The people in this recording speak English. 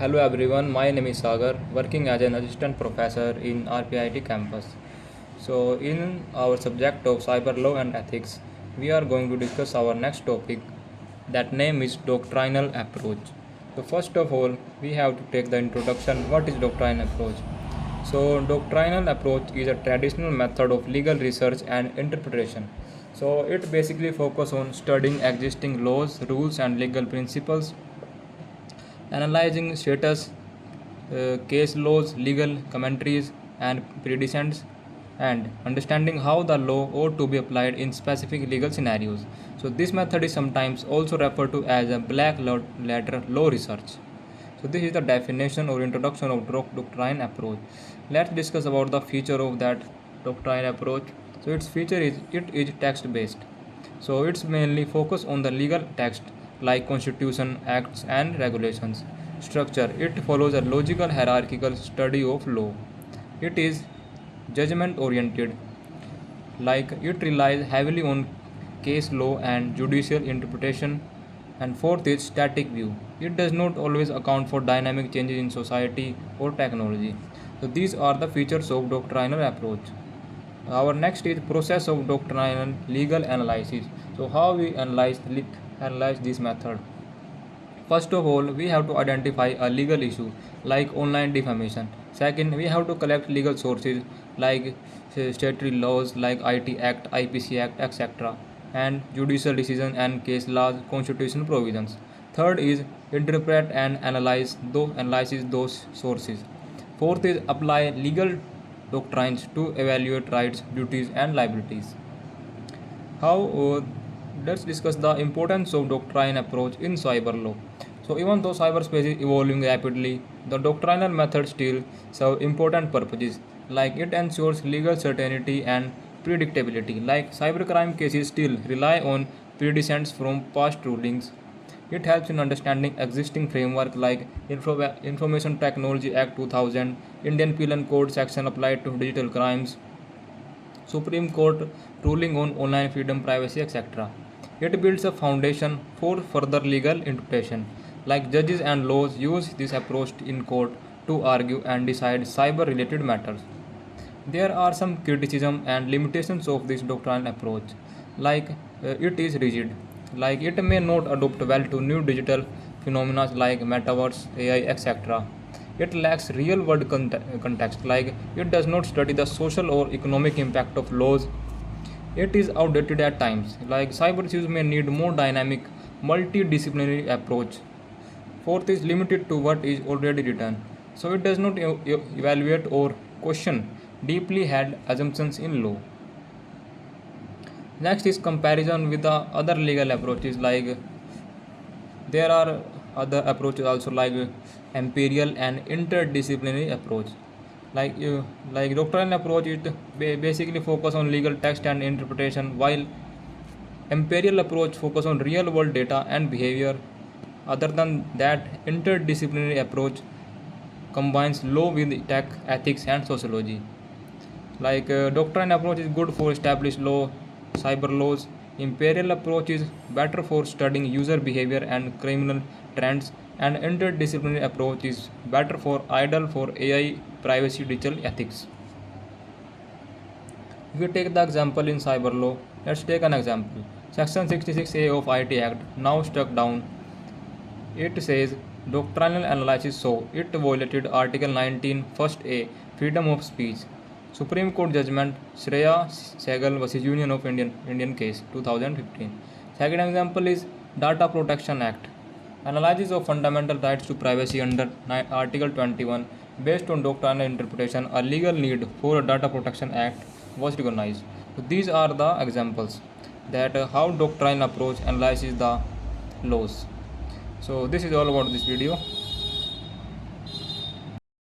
Hello everyone, my name is Sagar, working as an assistant professor in RPIT campus. So, in our subject of cyber law and ethics, we are going to discuss our next topic. That name is doctrinal approach. So, first of all, we have to take the introduction. What is doctrinal approach? So, doctrinal approach is a traditional method of legal research and interpretation. So, it basically focuses on studying existing laws, rules, and legal principles, analyzing status, case laws, legal commentaries, and precedents, and understanding how the law ought to be applied in specific legal scenarios. So, this method is sometimes also referred to as a black letter law research. So, this is the definition or introduction of doctrine approach. Let's discuss about the feature of that doctrine approach. So, its feature is it is text based. So it's mainly focused on the legal text like constitution, acts and regulations. Structure it follows a logical hierarchical study of law. It is judgment oriented like it relies heavily on case law and judicial interpretation. And fourth is static view. It does not always account for dynamic changes in society or technology. So these are the features of doctrinal approach. Our next is process of doctrinal legal analysis. So how we analyze this method? First of all, we have to identify a legal issue like online defamation. Second, we have to collect legal sources like statutory laws like IT Act, IPC Act, etc. and judicial decision and case laws, constitutional provisions. Third is interpret and analyze those sources. Fourth is apply legal doctrines to evaluate rights, duties, and liabilities. How let's discuss the importance of doctrine approach in cyber law. So even though cyberspace is evolving rapidly, the doctrinal methods still serve important purposes, like it ensures legal certainty and predictability. Like cybercrime cases still rely on precedents from past rulings. It helps in understanding existing framework like Information Technology Act 2000, Indian Penal Code section applied to digital crimes, Supreme Court ruling on online freedom, privacy, etc. It builds a foundation for further legal interpretation. Like judges and laws use this approach in court to argue and decide cyber related matters. There are some criticism and limitations of this doctrinal approach, like it is rigid, like it may not adopt well to new digital phenomena like metaverse, AI, etc. It lacks real world context, like it does not study the social or economic impact of laws. It is outdated at times, like cyber issues may need more dynamic, multidisciplinary approach. Fourth is limited to what is already written, so it does not evaluate or question deeply held assumptions in law. Next is comparison with the other legal approaches, like there are other approaches also like imperial and interdisciplinary approach. Like doctrinal approach it basically focus on legal text and interpretation, while imperial approach focus on real world data and behavior. Other than that, interdisciplinary approach combines law with tech, ethics, and sociology. Like doctrine approach is good for established law, cyber laws. Imperial approach is better for studying user behavior and criminal trends, and interdisciplinary approach is better for idle for AI, privacy, digital ethics. If we take the example in cyber law, let's take an example. Section 66A of IT Act now struck down. It says doctrinal analysis so it violated Article 19 first A freedom of speech. Supreme Court judgment Shreya Sehgal vs Union of Indian case 2015. Second example is Data Protection Act. Analysis of fundamental rights to privacy under Article 21 based on doctrinal interpretation, a legal need for a Data Protection Act was recognized. So these are the examples that how doctrinal approach analyzes the laws. So this is all about this video.